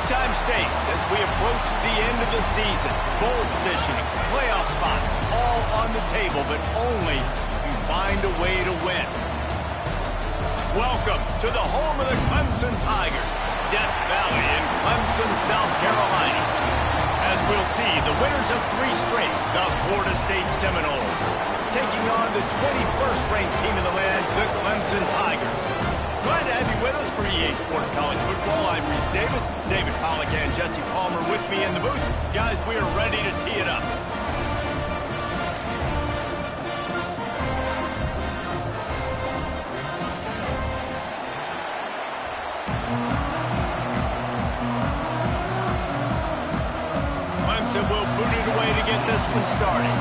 Big-time stakes as we approach the end of the season. Bowl positioning, playoff spots, all on the table, but only if you find a way to win. Welcome to the home of the Clemson Tigers, Death Valley in Clemson, South Carolina. As we'll see, the winners of 3 straight, the Florida State Seminoles, taking on the 21st ranked team in the land, the Clemson Tigers. Glad to have you with us for EA Sports College Football. I'm Reese Davis, David Pollack and Jesse Palmer with me in the booth. Guys, we are ready to tee it up. Clemson will boot it away to get this one started.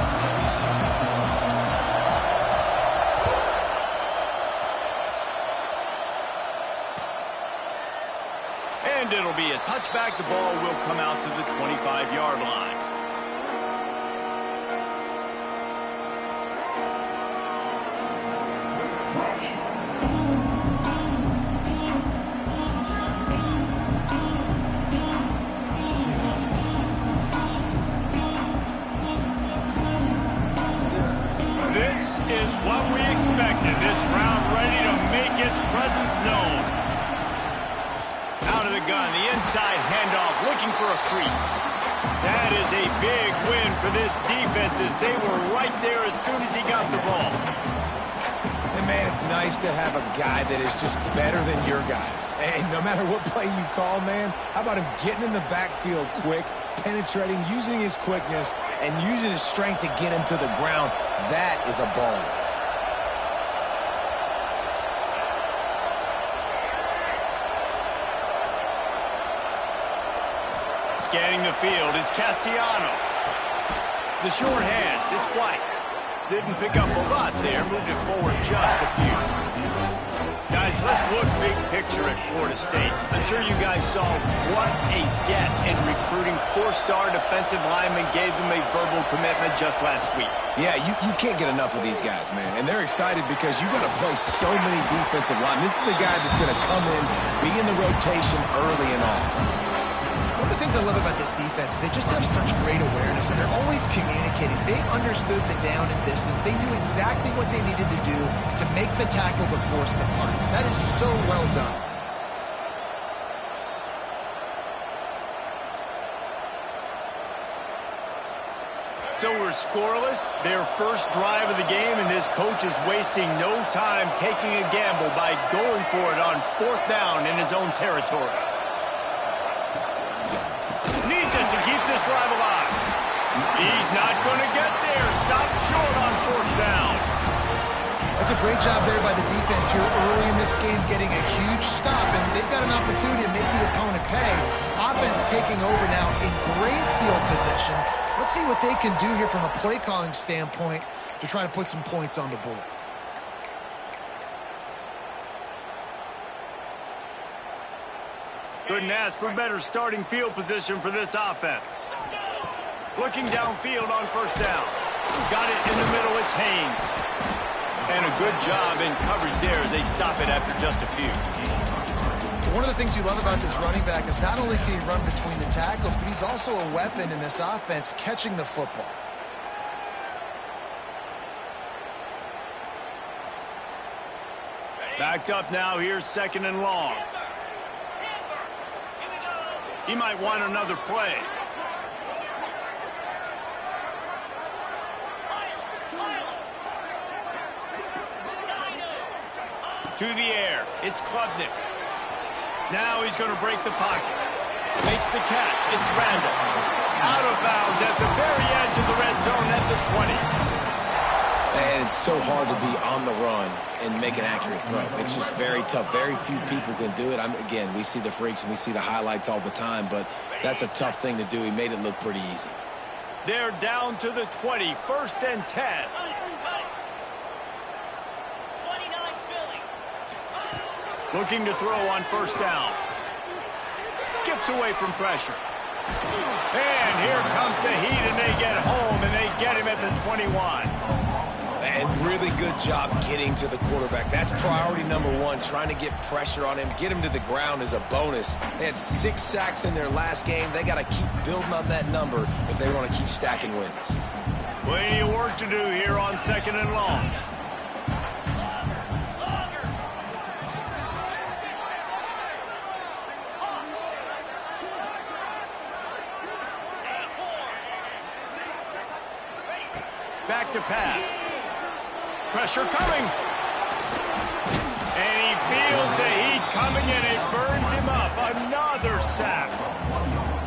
And it'll be a touchback. The ball will come out to the 25-yard line. This is what we expected. This crowd ready to make its presence known. Out of the gun, the inside handoff, looking for a crease. That is a big win for this defense as they were right there as soon as he got the ball. And man, it's nice to have a guy that is just better than your guys. And no matter what play you call, man, how about him getting in the backfield quick, penetrating, using his quickness, and using his strength to get him to the ground. That is a ball. Scanning the field, it's Castellanos. The short hands, it's White. Didn't pick up a lot there, moved it forward just a few. Guys, let's look big picture at Florida State. I'm sure you guys saw what a get in recruiting 4-star defensive linemen gave them a verbal commitment just last week. Yeah, you can't get enough of these guys, man. And they're excited because you've got to play so many defensive linemen. This is the guy that's going to come in, be in the rotation early and often. One of the things I love about this defense is they just have such great awareness, and they're always communicating. They understood the down and distance. They knew exactly what they needed to do to make the tackle to force the punt. That is so well done. So we're scoreless, their first drive of the game, and this coach is wasting no time taking a gamble by going for it on 4th down in his own territory. Needs it to keep this drive alive. He's not going to get there. Stopped short on 4th down. That's a great job there by the defense here early in this game, getting a huge stop, and they've got an opportunity to make the opponent pay. Offense taking over now in great field position. Let's see what they can do here from a play calling standpoint to try to put some points on the board. Couldn't ask for better starting field position for this offense. Looking downfield on 1st down. Got it in the middle, it's Haynes. And a good job in coverage there as they stop it after just a few. One of the things you love about this running back is not only can he run between the tackles, but he's also a weapon in this offense catching the football. Backed up now, here's 2nd and long. He might want another play. To the air, it's Klubnik. Now he's going to break the pocket. Makes the catch, it's Randall. Out of bounds at the very edge of the red zone at the 20. And it's so hard to be on the run and make an accurate throw. It's just very tough. Very few people can do it. Again, we see the freaks and we see the highlights all the time, but that's a tough thing to do. He made it look pretty easy. They're down to the 20, 1st and 10. Looking to throw on 1st down. Skips away from pressure. And here comes the heat, and they get home, and they get him at the 21. And really good job getting to the quarterback. That's priority number one, trying to get pressure on him. Get him to the ground is a bonus. They had 6 sacks in their last game. They got to keep building on that number if they want to keep stacking wins. Plenty of work to do here on 2nd and long. Back to pass. Pressure coming. And he feels the heat coming and it burns him up. Another sack.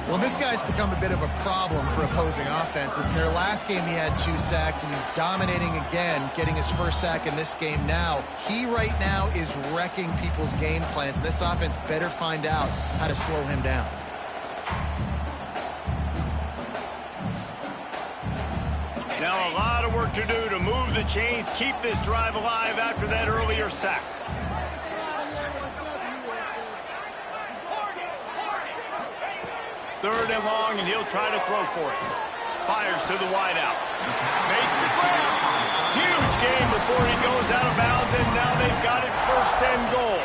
Well, this guy's become a bit of a problem for opposing offenses. In their last game, he had 2 sacks, and he's dominating again, getting his first sack in this game now. He right now is wrecking people's game plans, and this offense better find out how to slow him down. Now a lot of work to do to move the chains, keep this drive alive after that earlier sack. Third and long, and he'll try to throw for it. Fires to the wideout. Makes the grab. Huge gain before he goes out of bounds, and now they've got it 1st and goal.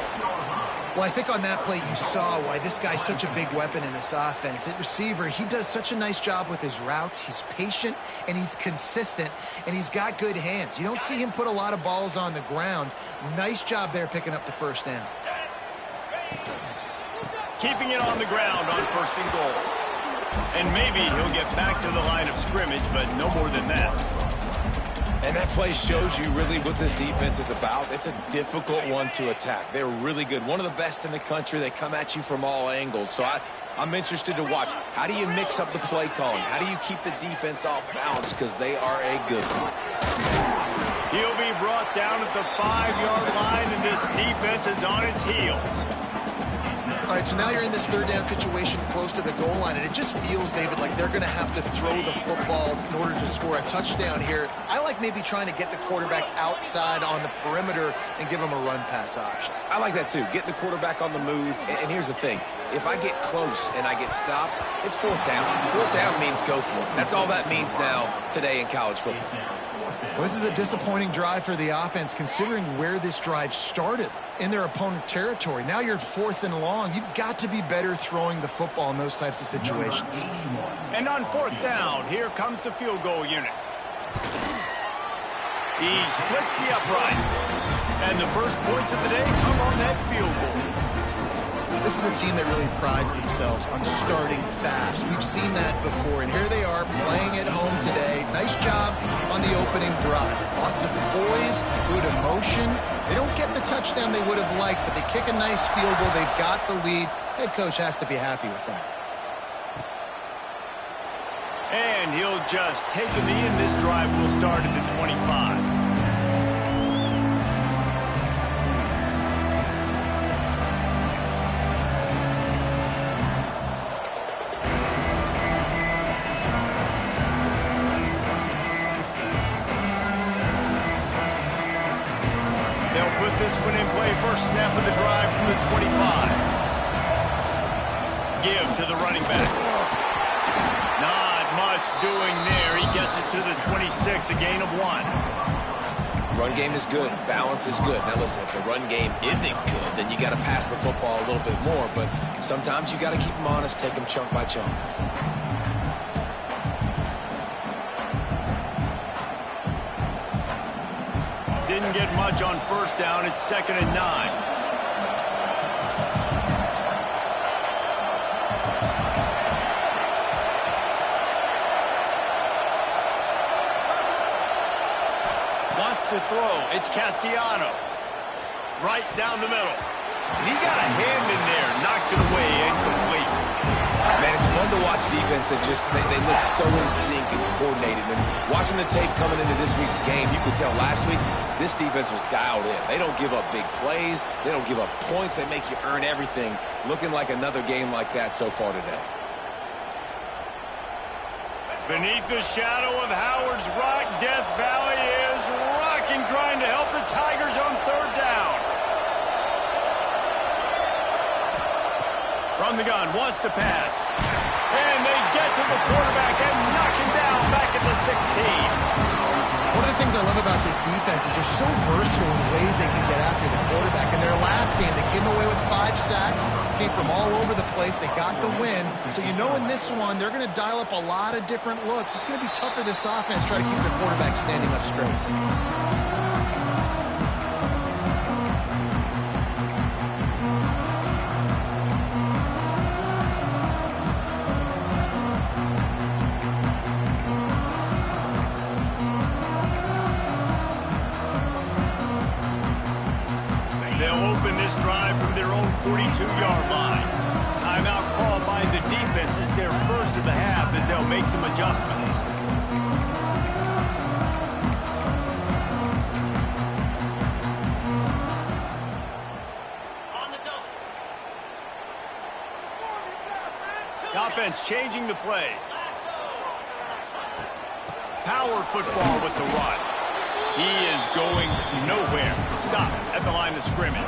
Well, I think on that play you saw why this guy's such a big weapon in this offense. At receiver, he does such a nice job with his routes. He's patient, and he's consistent, and he's got good hands. You don't see him put a lot of balls on the ground. Nice job there picking up the 1st down. Keeping it on the ground on 1st and goal. And maybe he'll get back to the line of scrimmage, but no more than that. And that play shows you really what this defense is about. It's a difficult one to attack. They're really good. One of the best in the country. They come at you from all angles. So I'm interested to watch. How do you mix up the play calling? How do you keep the defense off balance? Because they are a good one. He'll be brought down at the 5-yard line, and this defense is on its heels. All right, so now you're in this 3rd down situation close to the goal line, and it just feels, David, like they're going to have to throw the football in order to score a touchdown here. I like maybe trying to get the quarterback outside on the perimeter and give him a run-pass option. I like that, too. Get the quarterback on the move. And here's the thing. If I get close and I get stopped, it's 4th down. 4th down means go for it. That's all that means now today in college football. Well, this is a disappointing drive for the offense, considering where this drive started in their opponent territory. Now you're 4th and long. You've got to be better throwing the football in those types of situations. And on 4th down, here comes the field goal unit. He splits the uprights. And the first points of the day come on that field goal. This is a team that really prides themselves on starting fast. We've seen that before, and here they are playing at home today. Nice job on the opening drive. Lots of poise, good emotion. They don't get the touchdown they would have liked, but they kick a nice field goal. They've got the lead. Head coach has to be happy with that. And he'll just take a knee, and this drive will start at the 25. This one in play, first snap of the drive from the 25. Give to the running back. Not much doing there. He gets it to the 26, a gain of 1. Run game is good. Balance is good. Now listen, if the run game isn't good, then you got to pass the football a little bit more. But sometimes you got to keep them honest, take them chunk by chunk. Didn't get much on 1st down. It's 2nd and 9. Wants to throw. It's Castellanos. Right down the middle. And he got a hand in there. Knocks it away. Incomplete. Man, it's fun to watch defense that just, they look so in sync and coordinated. And watching the tape coming into this week's game, you could tell last week, this defense was dialed in. They don't give up big plays. They don't give up points. They make you earn everything. Looking like another game like that so far today. Beneath the shadow of Howard's Rock, Death Valley is rocking, trying to help the Tigers on 3rd down. From the gun, wants to pass. And they get to the quarterback and knock him down back at the 16. One of the things I love about this defense is they're so versatile in the ways they can get after the quarterback. In their last game, they came away with 5 sacks, came from all over the place. They got the win. So you know in this one, they're going to dial up a lot of different looks. It's going to be tough for this offense to try to keep their quarterback standing up straight. Drive from their own 42-yard line. Timeout called by the defense is their first of the half as they'll make some adjustments. The offense changing the play. Power football with the run. He is going nowhere. Stop at the line of scrimmage.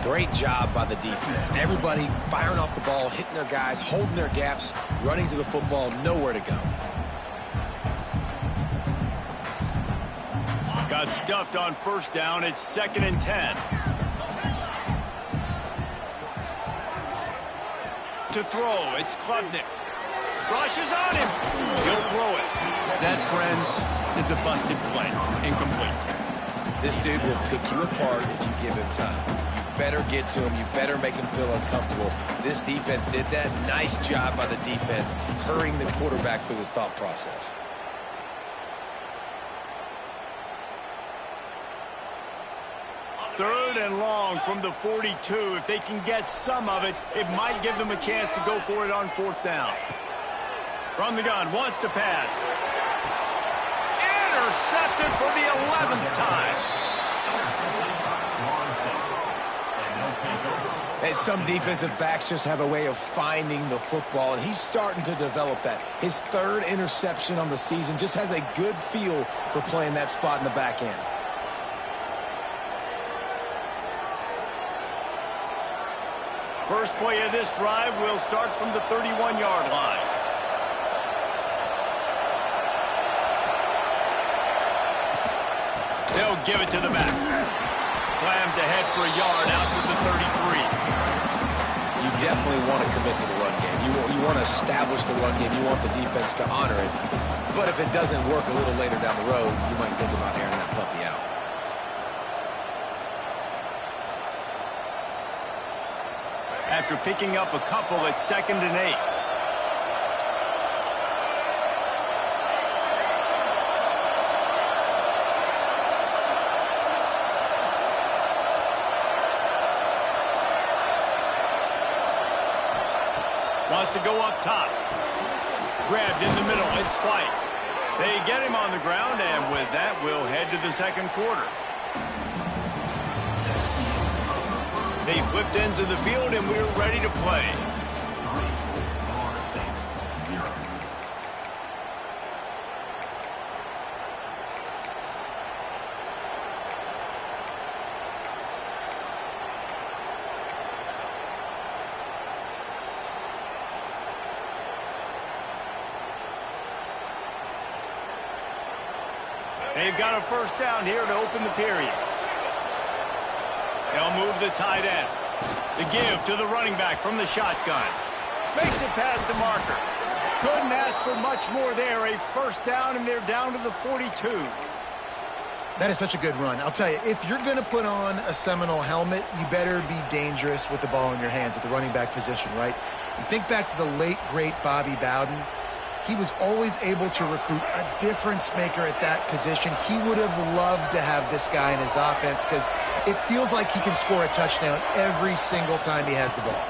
Great job by the defense. Everybody firing off the ball, hitting their guys, holding their gaps, running to the football, nowhere to go. Got stuffed on first down. It's 2nd and 10. To throw, it's Klubnik. Rushes on him. He'll throw it. That, friends, is a busted play. Incomplete. This dude will pick you apart if you give him time. You better get to him. You better make him feel uncomfortable. This defense did that. Nice job by the defense, hurrying the quarterback through his thought process. Third and long from the 42. If they can get some of it, it might give them a chance to go for it on 4th down. From the gun, wants to pass. Intercepted for the 11th time. And some defensive backs just have a way of finding the football, and he's starting to develop that. His 3rd interception on the season, just has a good feel for playing that spot in the back end. First play of this drive will start from the 31-yard line. They'll give it to the back. Slams ahead for a yard out to the 33. You definitely want to commit to the run game. You want to establish the run game. You want the defense to honor it. But if it doesn't work a little later down the road, you might think about airing that puppy out. After picking up a couple, it's 2nd and 8. Wants to go up top. Grabbed in the middle. It's White. They get him on the ground, and with that, we'll head to the 2nd quarter. They flipped into the field, and we're ready to play. They've got a first down here to open the period. They'll move the tight end. The give to the running back from the shotgun. Makes it past the marker. Couldn't ask for much more there. A first down, and they're down to the 42. That is such a good run. I'll tell you, if you're going to put on a Seminole helmet, you better be dangerous with the ball in your hands at the running back position, right? You think back to the late, great Bobby Bowden. He was always able to recruit a difference maker at that position. He would have loved to have this guy in his offense because it feels like he can score a touchdown every single time he has the ball.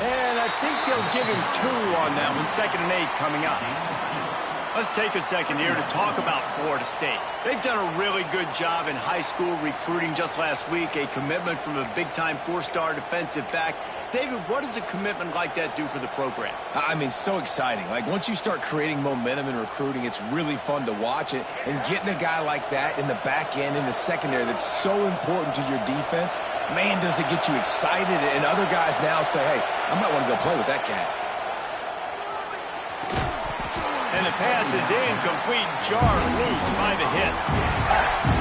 And I think they'll give him 2 on that one. 2nd and 8 coming up. Let's take a second here to talk about Florida State. They've done a really good job in high school recruiting. Just last week, a commitment from a big-time 4-star defensive back. David, what does a commitment like that do for the program? I mean, so exciting. Like, once you start creating momentum in recruiting, it's really fun to watch it. And getting a guy like that in the back end, in the secondary, that's so important to your defense, man, does it get you excited. And other guys now say, hey, I might want to go play with that cat. And the pass is incomplete, jarred loose by the hit.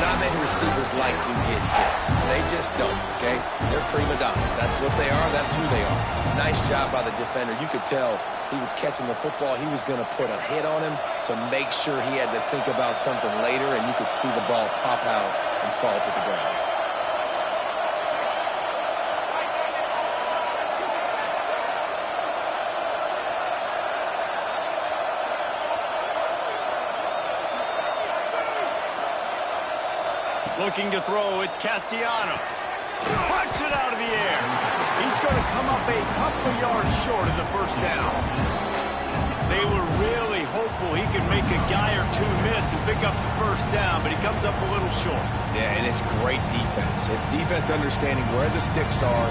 Not many receivers like to get hit. They just don't, okay? They're prima donnas. That's what they are. That's who they are. Nice job by the defender. You could tell he was catching the football. He was going to put a hit on him to make sure he had to think about something later, and you could see the ball pop out and fall to the ground. Looking to throw, it's Castellanos. Puts it out of the air. He's going to come up a couple of yards short of the first down. They were really hopeful he could make a guy or two miss and pick up the first down, but he comes up a little short. Yeah, and it's great defense. It's defense understanding where the sticks are,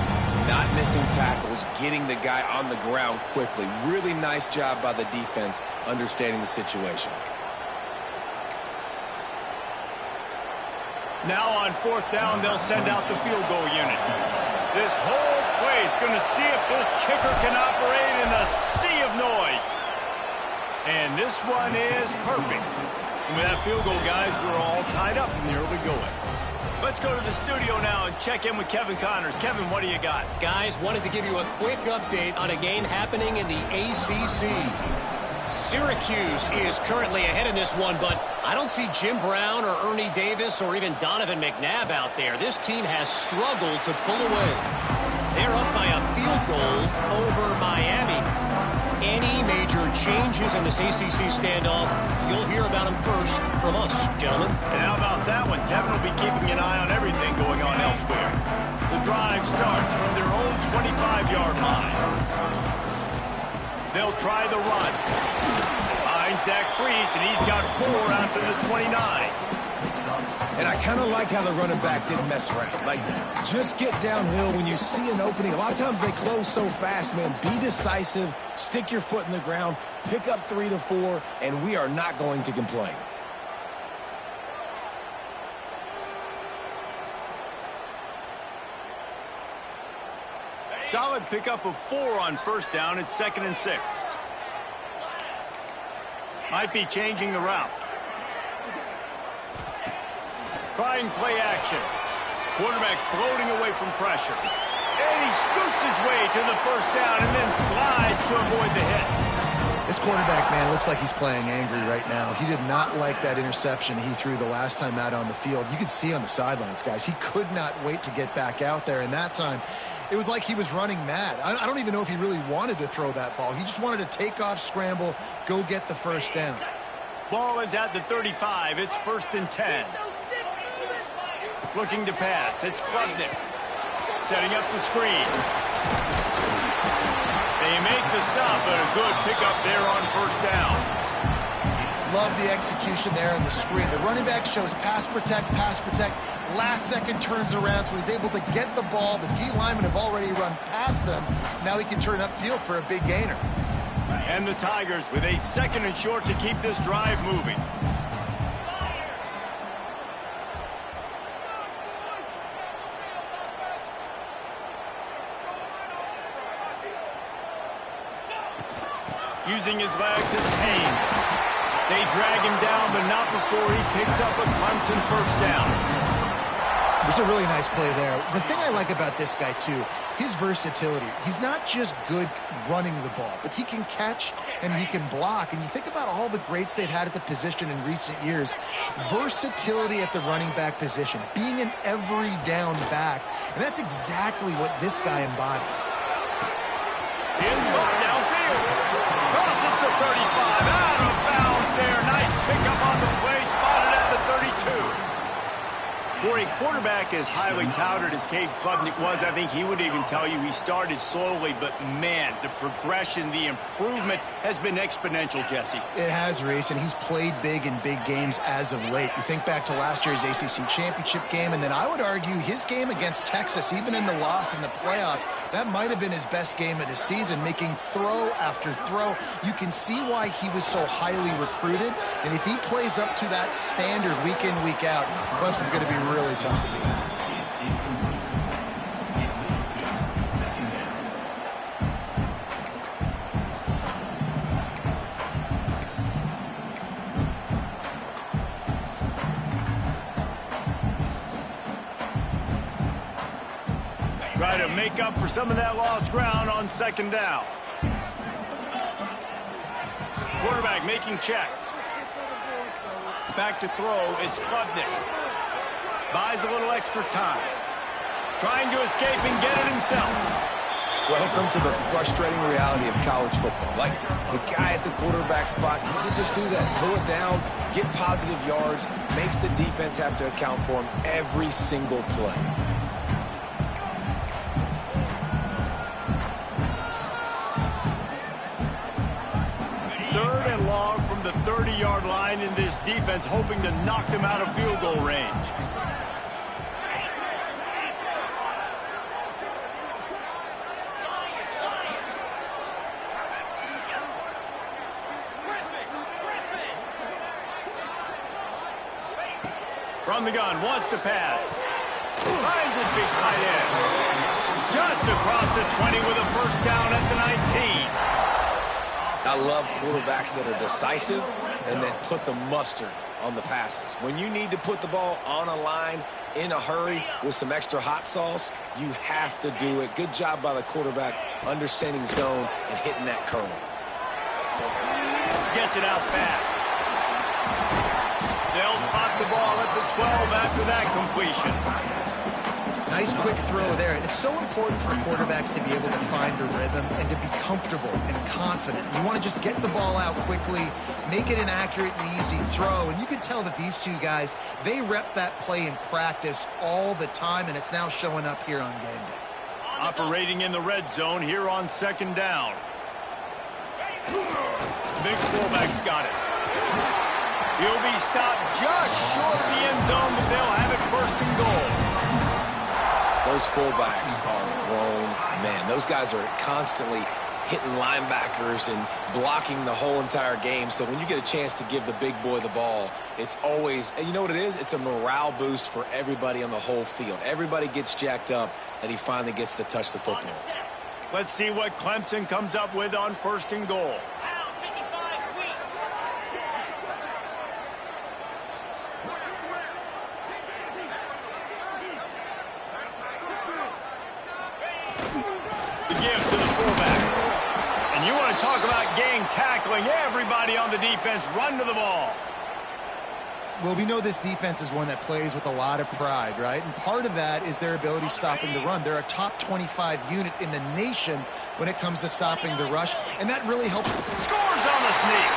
not missing tackles, getting the guy on the ground quickly. Really nice job by the defense understanding the situation. Now on fourth down, they'll send out the field goal unit. This whole place going to see if this kicker can operate in the sea of noise. And this one is perfect. And with that field goal, guys, we're all tied up in the early going. Let's go to the studio now and check in with Kevin Connors. Kevin, what do you got? Guys, wanted to give you a quick update on a game happening in the ACC. Syracuse is currently ahead in this one, but I don't see Jim Brown or Ernie Davis or even Donovan McNabb out there. This team has struggled to pull away. They're up by a field goal over Miami. Any major changes in this ACC standoff, you'll hear about them first from us, gentlemen. And how about that one? Kevin will be keeping an eye on everything going on elsewhere. The drive starts from their own 25-yard line. They'll try the run. Finds Zach Priest, and he's got 4 out to the 29. And I kind of like how the running back didn't mess around. Like, just get downhill when you see an opening. A lot of times they close so fast, man. Be decisive, stick your foot in the ground, pick up 3 to 4, and we are not going to complain. Solid pickup of 4 on first down. It's 2nd and 6. Might be changing the route. Trying play action. Quarterback floating away from pressure. And he scoots his way to the first down and then slides to avoid the hit. This quarterback, man, looks like he's playing angry right now. He did not like that interception he threw the last time out on the field. You could see on the sidelines, guys, he could not wait to get back out there. And that time, it was like he was running mad. I don't even know if he really wanted to throw that ball. He just wanted to take off, scramble, go get the first down. Ball is at the 35. It's 1st and 10. Looking to pass. It's Klubnik. Setting up the screen. They make the stop, but a good pickup there on first down. Love the execution there on the screen. The running back shows pass protect, last second turns around, so he's able to get the ball. The D linemen have already run past him. Now he can turn upfield for a big gainer. And the Tigers with a 2nd and short to keep this drive moving. Using his legs, it's Haynes. They drag him down, but not before he picks up a Clemson first down. There's a really nice play there. The thing I like about this guy, too, his versatility. He's not just good running the ball, but he can catch and he can block. And you think about all the greats they've had at the position in recent years. Versatility at the running back position, being an every down back. And that's exactly what this guy embodies. It's caught downfield. Crosses the 35. Out of bounds there. Nice pickup on the play. Spotted at the 32. For a quarterback as highly touted as Cade Klubnik was, I think he would even tell you he started slowly, but man, the progression, the improvement has been exponential, Jesse. It has, Reese, and he's played big in big games as of late. You think back to last year's ACC championship game, and then I would argue his game against Texas, even in the loss in the playoff, that might have been his best game of the season, making throw after throw. You can see why he was so highly recruited, and if he plays up to that standard week in, week out, Clemson's going to be really tough to beat. make up for some of that lost ground on second down. Quarterback making checks. Back to throw, it's Klubnik. Buys a little extra time. Trying to escape and get it himself. Welcome to the frustrating reality of college football. Like, the guy at the quarterback spot, he can just do that. Pull it down, get positive yards, makes the defense have to account for him every single play. Third and long from the 30-yard line in this defense, hoping to knock them out of field goal range. From the gun, wants to pass. Finds his big tight end. Just across the 20 with a first down at the 19. I love quarterbacks that are decisive and that put the mustard on the passes. When you need to put the ball on a line in a hurry with some extra hot sauce, you have to do it. Good job by the quarterback understanding zone and hitting that curl. Gets it out fast. They'll spot the ball at the 12 after that completion. Nice quick throw there. And it's so important for quarterbacks to be able to find a rhythm and to be comfortable and confident. You want to just get the ball out quickly, make it an accurate and easy throw. And you can tell that these two guys, they rep that play in practice all the time, and it's now showing up here on game day. Operating in the red zone here on second down. Big fullback's got it. He'll be stopped just short of the end zone, but they'll have it first and goal. Those fullbacks are grown men. Those guys are constantly hitting linebackers and blocking the whole entire game. So when you get a chance to give the big boy the ball, it's always, and you know what it is? It's a morale boost for everybody on the whole field. Everybody gets jacked up, and he finally gets to touch the football. Let's see what Clemson comes up with on first and goal. Talk about game tackling. Everybody on the defense run to the ball. Well, we know this defense is one that plays with a lot of pride, right? And part of that is their ability stopping the run. They're a top 25 unit in the nation when it comes to stopping the rush, and that really helps. Scores on the sneak.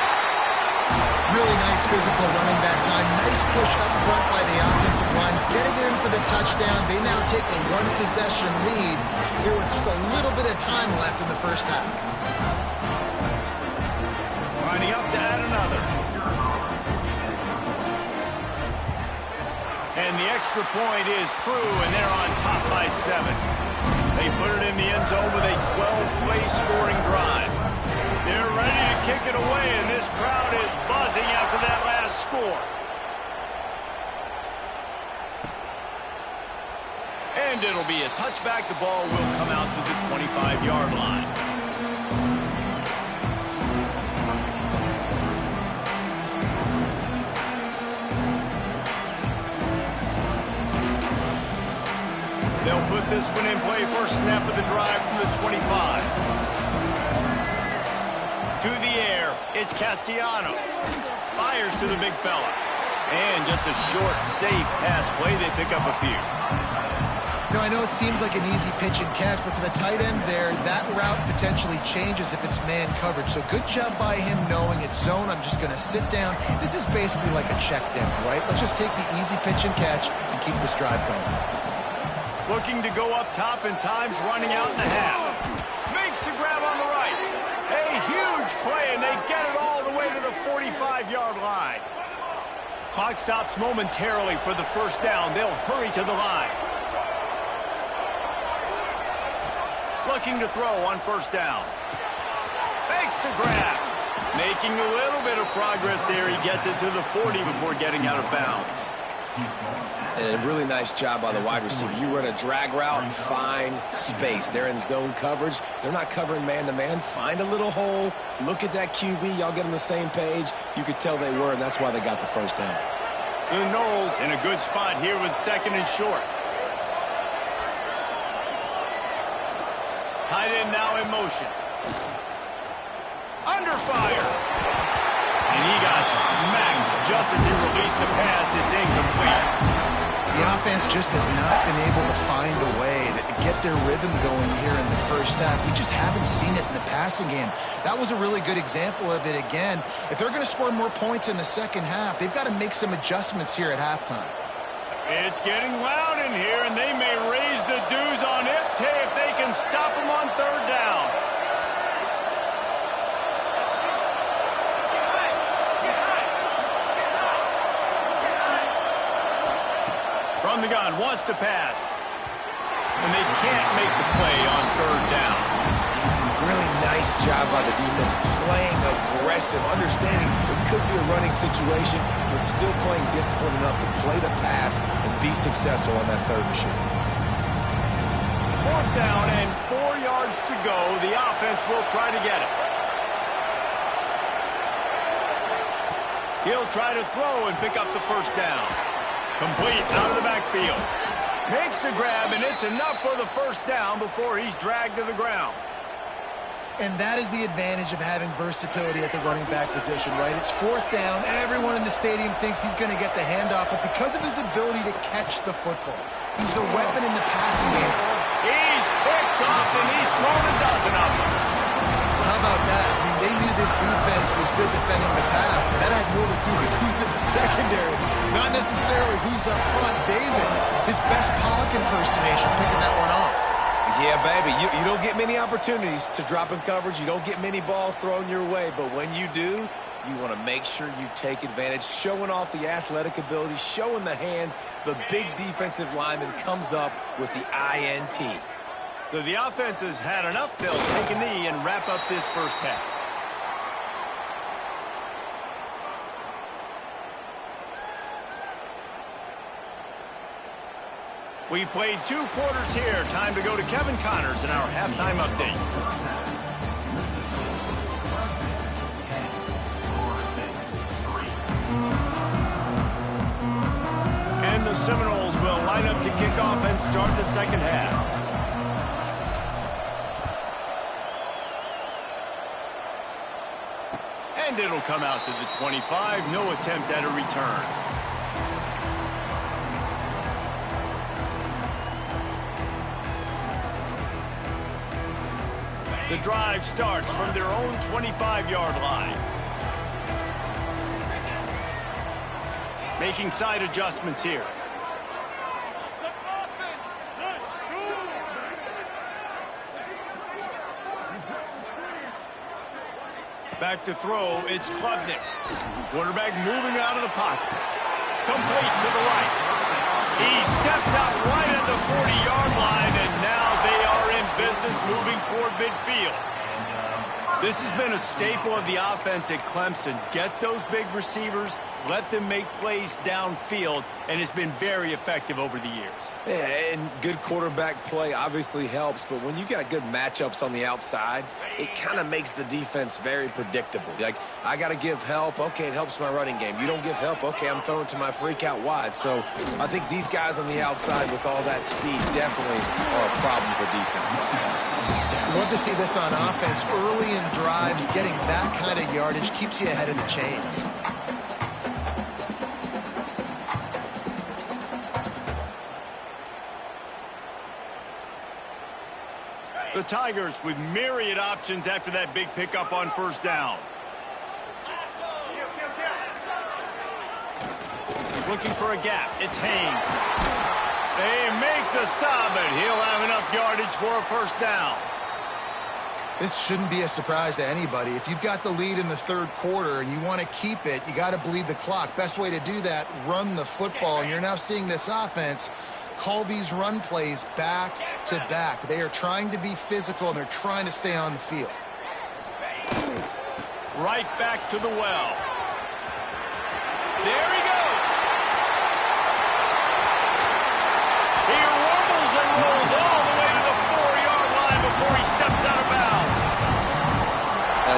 Really nice physical running back time. Nice push up front by the offensive line. Getting in for the touchdown. They now take the one-possession lead here with just a little bit of time left in the first half. Lining up to add another. And the extra point is true, and they're on top by 7. They put it in the end zone with a 12-play scoring drive. They're ready to kick it away, and this crowd is buzzing after that last score. And it'll be a touchback. The ball will come out to the 25-yard line. They'll put this one in play. First snap of the drive from the 25. To the air, it's Castellanos. Fires to the big fella. And just a short, safe pass play. They pick up a few. You know, I know it seems like an easy pitch and catch, but for the tight end there, that route potentially changes if it's man coverage. So good job by him knowing it's zone. I'm just going to sit down. This is basically like a check down, right? Let's just take the easy pitch and catch and keep this drive going. Looking to go up top, and time's running out in the half. Makes the grab on the right. A huge play, and they get it all the way to the 45-yard line. Clock stops momentarily for the first down. They'll hurry to the line. Looking to throw on first down. Makes the grab. Making a little bit of progress there. He gets it to the 40 before getting out of bounds. And a really nice job by the wide receiver. You run a drag route, find space. They're in zone coverage. They're not covering man-to-man. Find a little hole. Look at that QB. Y'all get on the same page. You could tell they were, and that's why they got the first down. The Knowles in a good spot here with second and short. Tight end now in motion. Under fire. And he got smacked just as he released the pass. It's incomplete. The offense just has not been able to find a way to get their rhythm going here in the first half. We just haven't seen it in the passing game. That was a really good example of it again. If they're going to score more points in the second half, they've got to make some adjustments here at halftime. It's getting loud in here, and they may raise the dues on it if they can stop them on third down. From the gun, wants to pass. And they can't make the play on third down. Really nice job by the defense, playing aggressive, understanding it could be a running situation, but still playing disciplined enough to play the pass and be successful on that third and short. Fourth down and 4 yards to go. The offense will try to get it. He'll try to throw and pick up the first down. Complete out of the backfield. Makes the grab, and it's enough for the first down before he's dragged to the ground. And that is the advantage of having versatility at the running back position, right? It's fourth down. Everyone in the stadium thinks he's going to get the handoff, but because of his ability to catch the football, he's a weapon in the passing game. He's picked off, and he's thrown a dozen of them. How about that? I mean, they knew this defense was good defending the pass, but that had more to do with who's in the secondary, not necessarily who's up front. David, his best Pollock impersonation, picking that one off. Yeah, baby, you don't get many opportunities to drop in coverage. You don't get many balls thrown your way, but when you do, you want to make sure you take advantage, showing off the athletic ability, showing the hands. The big defensive lineman comes up with the INT. So the offense has had enough. They'll take a knee and wrap up this first half. We've played 2 quarters here. Time to go to Kevin Connors in our halftime update. And the Seminoles will line up to kick off and start the second half. And it'll come out to the 25. No attempt at a return. The drive starts from their own 25-yard line. Making side adjustments here. Back to throw, it's Klubnik. Quarterback moving out of the pocket. Complete to the right. He steps out right at the 40-yard line, and now they are in business moving toward midfield. This has been a staple of the offense at Clemson. Get those big receivers, let them make plays downfield, and it's been very effective over the years. Yeah, and good quarterback play obviously helps, but when you got good matchups on the outside, it kind of makes the defense very predictable. Like, I got to give help. Okay, it helps my running game. You don't give help. Okay, I'm throwing to my freak out wide. So I think these guys on the outside with all that speed definitely are a problem for defenses. Love to see this on offense. Early in drives, getting that kind of yardage keeps you ahead of the chains. The Tigers with myriad options after that big pickup on first down. Looking for a gap. It's Haynes. They make the stop, but he'll have enough yardage for a first down. This shouldn't be a surprise to anybody. If you've got the lead in the third quarter and you want to keep it, you got to bleed the clock. Best way to do that, run the football. And you're now seeing this offense call these run plays back to back. They are trying to be physical, and they're trying to stay on the field. Right back to the well. There he goes. He rumbles and rolls all the way to the 4-yard line before he steps out of bounds.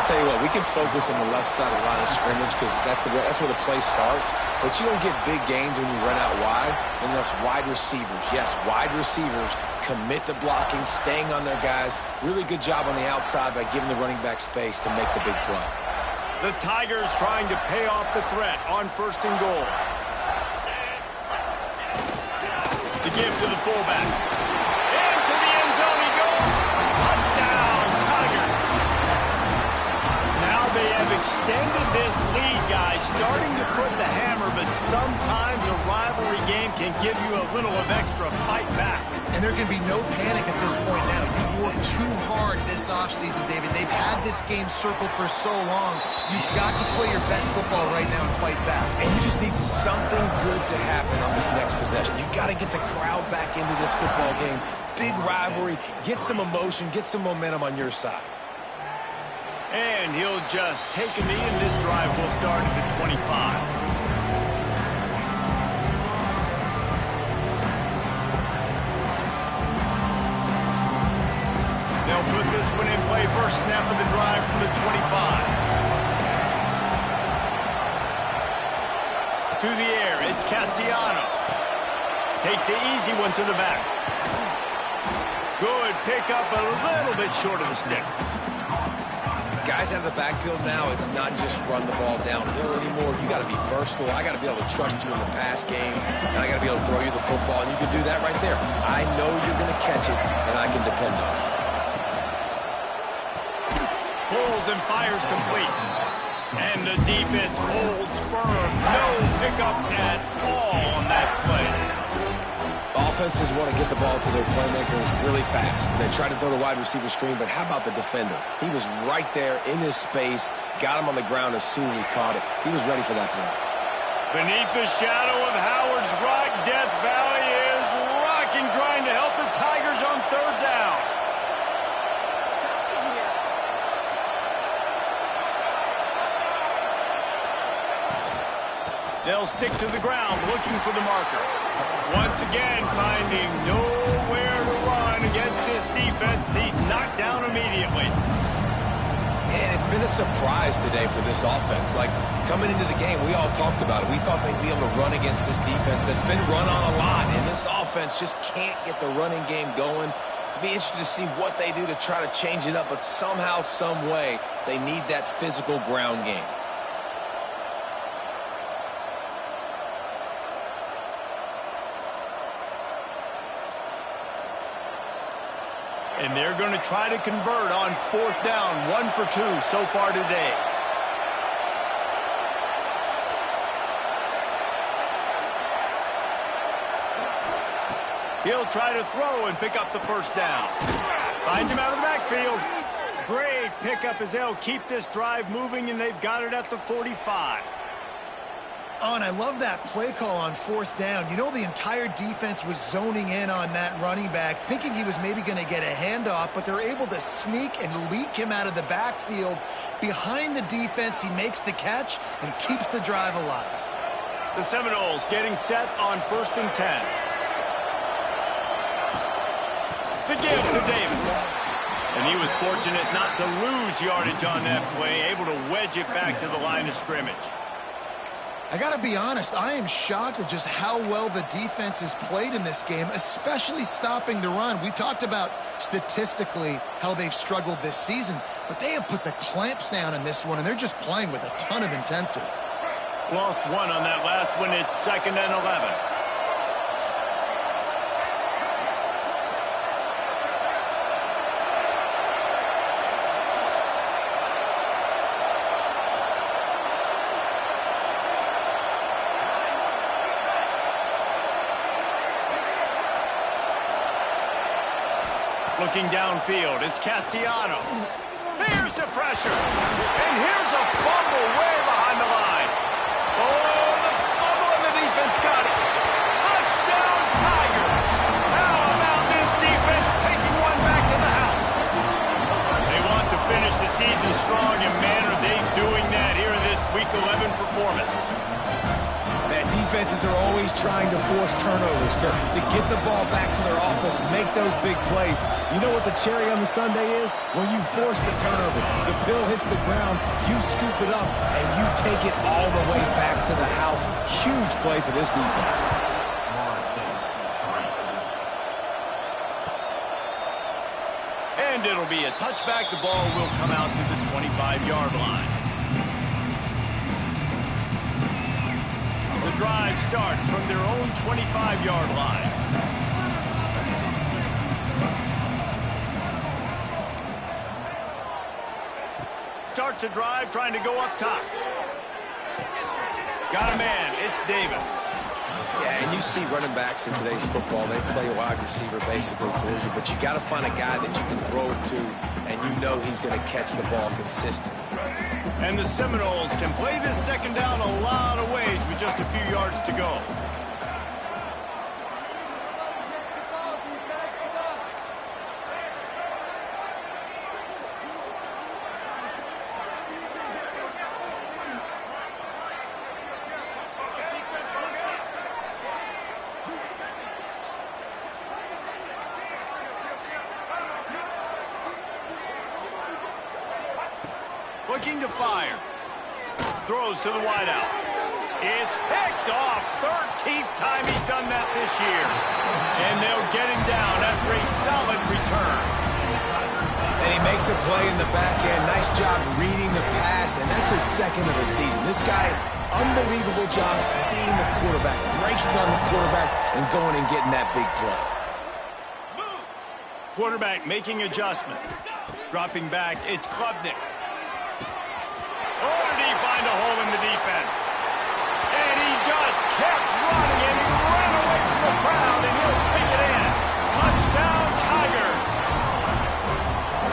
tell you what, we can focus on the left side of the line of scrimmage because that's where the play starts. But you don't get big gains when you run out wide unless wide receivers, yes, wide receivers commit to blocking, staying on their guys. Really good job on the outside by giving the running back space to make the big play. The Tigers trying to pay off the threat on 1st and goal. The give to the fullback. Into the end zone he goes. Touchdown, Tigers. Now they have extended this lead, guys, starting to put the hammer, but sometimes a rivalry game can give you a little of extra fight back. And there can be no panic at this point now. You've worked too hard this offseason, David. They've had this game circled for so long. You've got to play your best football right now and fight back. And you just need something good to happen on this next possession. You've got to get the crowd back into this football game. Big rivalry. Get some emotion. Get some momentum on your side. And he'll just take a knee, and this drive will start at the 25. They'll put this one in play. First snap of the drive from the 25. To the air, it's Castellanos. Takes the easy one to the back. Good pickup, a little bit short of the sticks. Guys out of the backfield now, it's not just run the ball downhill anymore. You got to be versatile. I got to be able to trust you in the pass game, and I got to be able to throw you the football, and you can do that right there. I know you're going to catch it, and I can depend on it. Pulls and fires complete. And the defense holds firm. No pickup at all on that play. Offenses want to get the ball to their playmakers really fast. They try to throw the wide receiver screen, but how about the defender? He was right there in his space, got him on the ground as soon as he caught it. He was ready for that play. Beneath the shadow of Howard's Rock, Death Valley is rocking, trying to help the Tigers on 3rd down. They'll stick to the ground, looking for the marker. Once again, finding nowhere to run against this defense. He's knocked down immediately. And it's been a surprise today for this offense. Like, coming into the game, we all talked about it. We thought they'd be able to run against this defense that's been run on a lot. And this offense just can't get the running game going. Be interested to see what they do to try to change it up. But somehow, some way, they need that physical ground game. And they're going to try to convert on 4th down. 1 for 2 so far today. He'll try to throw and pick up the 1st down. Finds him out of the backfield. Great pickup as they'll keep this drive moving, and they've got it at the 45. Oh, and I love that play call on 4th down. You know, the entire defense was zoning in on that running back, thinking he was maybe going to get a handoff, but they're able to sneak and leak him out of the backfield. Behind the defense, he makes the catch and keeps the drive alive. The Seminoles getting set on 1st and 10. The give to Davis. And he was fortunate not to lose yardage on that play, able to wedge it back to the line of scrimmage. I got to be honest, I am shocked at just how well the defense has played in this game, especially stopping the run. We talked about statistically how they've struggled this season, but they have put the clamps down in this one, and they're just playing with a ton of intensity. Lost one on that last one. It's 2nd and 11. Looking downfield, it's Castellanos. There's the pressure. And here's a fumble way behind the line. Oh, the fumble, and the defense got it. Touchdown, Tiger. How about this defense taking one back to the house? They want to finish the season strong, and man, are they doing that here in this Week 11 performance. That defense defenses are always trying to force turnovers, to get the ball back to their offense, make those big plays. You know what the cherry on the sundae is? When you force the turnover, the pill hits the ground, you scoop it up, and you take it all the way back to the house. Huge play for this defense. And it'll be a touchback. The ball will come out to the 25-yard line. The drive starts from their own 25-yard line. Starts a drive trying to go up top. Got a man. It's Davis. Yeah, and you see running backs in today's football, they play wide receiver basically for you, but you got to find a guy that you can throw it to, and you know he's going to catch the ball consistently. And the Seminoles can play this second down a lot of ways with just a few yards to go. Looking to fire. Throws to the wideout. It's picked off. 13th time he's done that this year. And they'll get him down after a solid return. And he makes a play in the back end. Nice job reading the pass, and that's his second of the season. This guy, unbelievable job seeing the quarterback, breaking on the quarterback, and going and getting that big play. Quarterback making adjustments. Dropping back, it's Klubnik. Oh, did he find a hole in the defense? And he just kept running, and he ran away from the crowd, and he'll take it in. Touchdown, Tiger.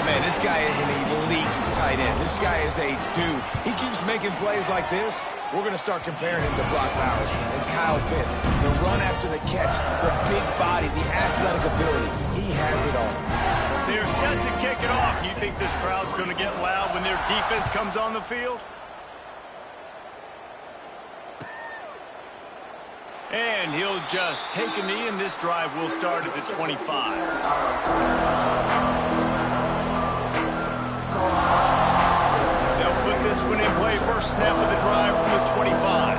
Man, this guy is an elite tight end. This guy is a dude. He keeps making plays like this. We're going to start comparing him to Brock Bowers and Kyle Pitts. The run after the catch, the big body, the athletic ability. He has it all. They're set to kick it off. You think this crowd's going to get loud when their defense comes on the field? And he'll just take a knee, and this drive will start at the 25. They'll put this one in play. First snap of the drive from the 25.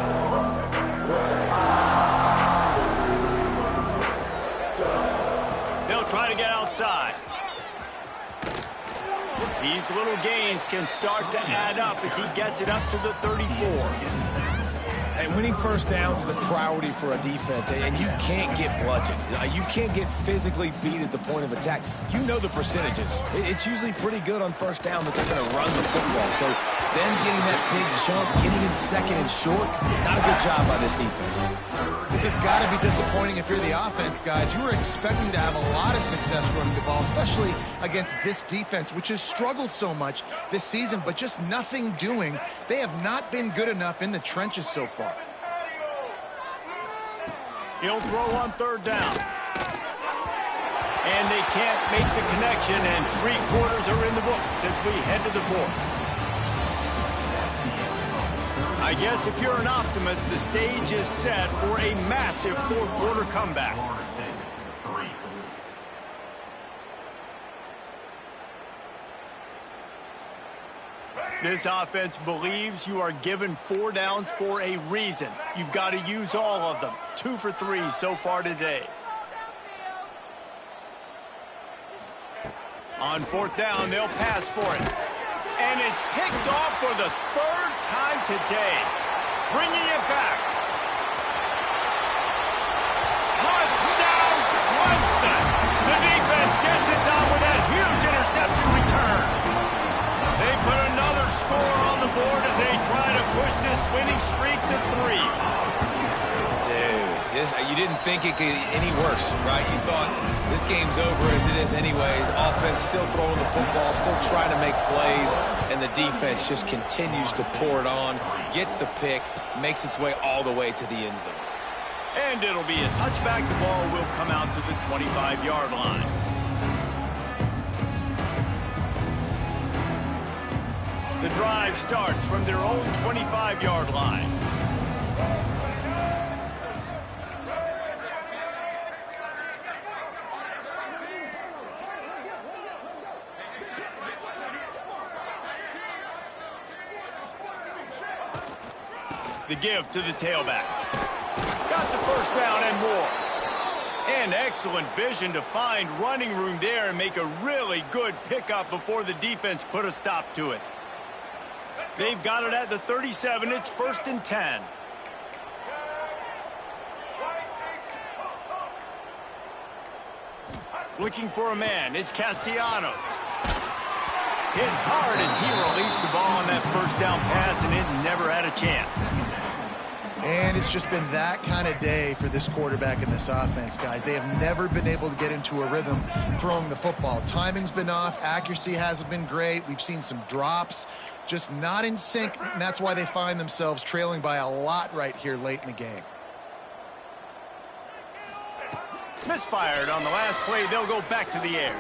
They'll try to get outside. These little gains can start to add up as he gets it up to the 34. And winning first downs is a priority for a defense, and you can't get bludgeoned. You can't get physically beat at the point of attack. You know the percentages. It's usually pretty good on first down that they're going to run the football. So them getting that big chunk, getting in second and short, not a good job by this defense. This has got to be disappointing if you're the offense, guys. You were expecting to have a lot of success running the ball, especially against this defense, which has struggled so much this season, but just nothing doing. They have not been good enough in the trenches so far. He'll throw on third down. And they can't make the connection, and 3 quarters are in the books as we head to the 4th. I guess if you're an optimist, the stage is set for a massive 4th quarter comeback. This offense believes you are given 4 downs for a reason. You've got to use all of them. 2 for 3 so far today. On 4th down, they'll pass for it. And it's picked off for the 3rd time today. Bringing it back. Touchdown, Clemson. The defense gets it done with that huge interception return. They put another score on the board as they try to push this winning streak to 3. Dude, you didn't think it could get any worse, right? You thought this game's over as it is anyways. Offense still throwing the football, still trying to make plays, and the defense just continues to pour it on, gets the pick, makes its way all the way to the end zone. And it'll be a touchback. The ball will come out to the 25-yard line. The drive starts from their own 25-yard line. The give to the tailback. Got the first down and more. And excellent vision to find running room there and make a really good pickup before the defense put a stop to it. They've got it at the 37. It's 1st and 10. Looking for a man. It's Castellanos. Hit hard as he released the ball on that first down pass, and it never had a chance. And it's just been that kind of day for this quarterback in this offense, guys. They have never been able to get into a rhythm throwing the football. Timing's been off. Accuracy hasn't been great. We've seen some drops, just not in sync, and that's why they find themselves trailing by a lot right here late in the game. Misfired on the last play. They'll go back to the air.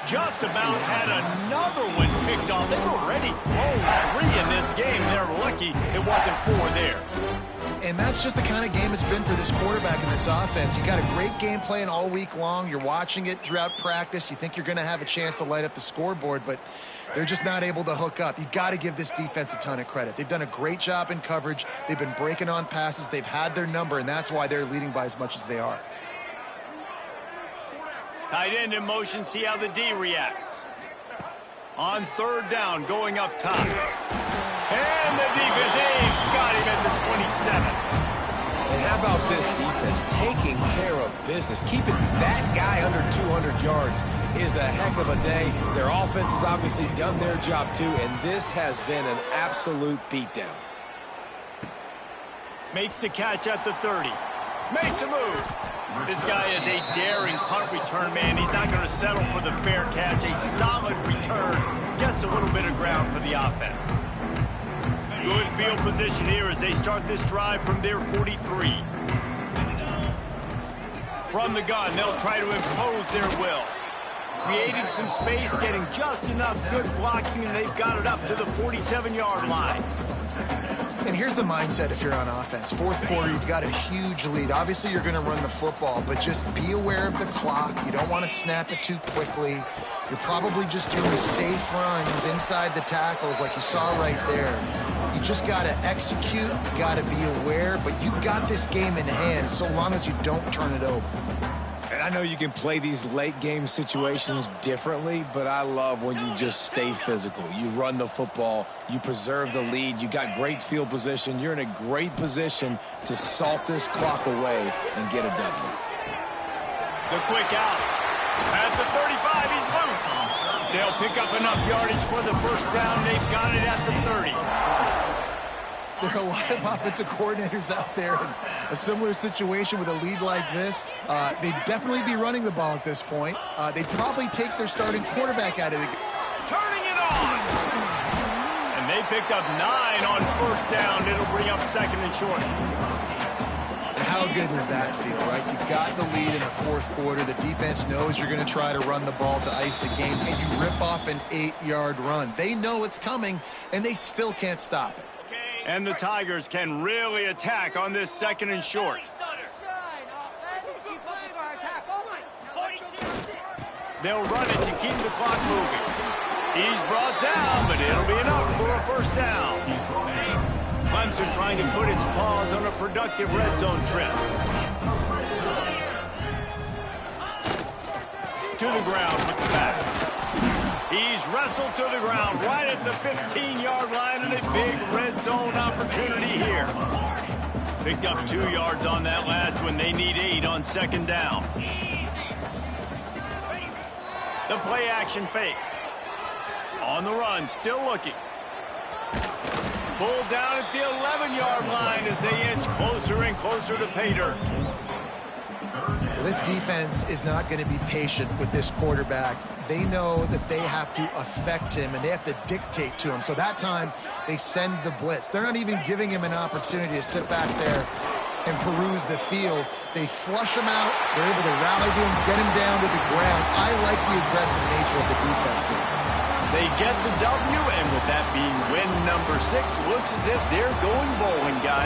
Just about had another one picked off. They've already thrown 3 in this game. They're lucky it wasn't 4 there. And that's just the kind of game it's been for this quarterback in this offense. You got a great game plan all week long. You're watching it throughout practice. You think you're going to have a chance to light up the scoreboard, but they're just not able to hook up. You got to give this defense a ton of credit. They've done a great job in coverage. They've been breaking on passes. They've had their number, and that's why they're leading by as much as they are. Tight end in motion, see how the D reacts. On 3rd down, going up top. And the defense, got him at the 27. And how about this defense taking care of business? Keeping that guy under 200 yards is a heck of a day. Their offense has obviously done their job too, and this has been an absolute beatdown. Makes the catch at the 30. Makes a move. This guy is a daring punt return man. He's not going to settle for the fair catch. A solid return. Gets a little bit of ground for the offense. Good field position here as they start this drive from their 43. From the gun, they'll try to impose their will. Creating some space, getting just enough good blocking, and they've got it up to the 47-yard line. And here's the mindset if you're on offense. 4th quarter, you've got a huge lead. Obviously, you're going to run the football, but just be aware of the clock. You don't want to snap it too quickly. You're probably just doing safe runs inside the tackles like you saw right there. You just got to execute. You got to be aware, but you've got this game in hand so long as you don't turn it over. And I know you can play these late game situations differently, but I love when you just stay physical. You run the football, you preserve the lead, you got great field position. You're in a great position to salt this clock away and get a W. The quick out. At the 35, he's loose. They'll pick up enough yardage for the first down. They've got it at the 30. There are a lot of offensive coordinators out there in a similar situation with a lead like this. They'd definitely be running the ball at this point. They'd probably take their starting quarterback out of the game. Turning it on! And they picked up 9 on first down. It'll bring up 2nd and short. And how good does that feel, right? You've got the lead in the 4th quarter. The defense knows you're going to try to run the ball to ice the game, and you rip off an 8-yard run. They know it's coming, and they still can't stop it. And the Tigers can really attack on this 2nd and short. They'll run it to keep the clock moving. He's brought down, but it'll be enough for a first down. Clemson trying to put its paws on a productive red zone trip. To the ground with the back. He's wrestled to the ground right at the 15-yard line, and a big red zone opportunity here. Picked up 2 yards on that last one. They need 8 on 2nd down. The play action fake. On the run, still looking. Pulled down at the 11-yard line as they inch closer and closer to pay dirt. This defense is not going to be patient with this quarterback. They know that they have to affect him and they have to dictate to him. So that time, they send the blitz. They're not even giving him an opportunity to sit back there and peruse the field. They flush him out. They're able to rally to him, get him down to the ground. I like the aggressive nature of the defense here. They get the W, and with that being win number 6, looks as if they're going bowling, guys.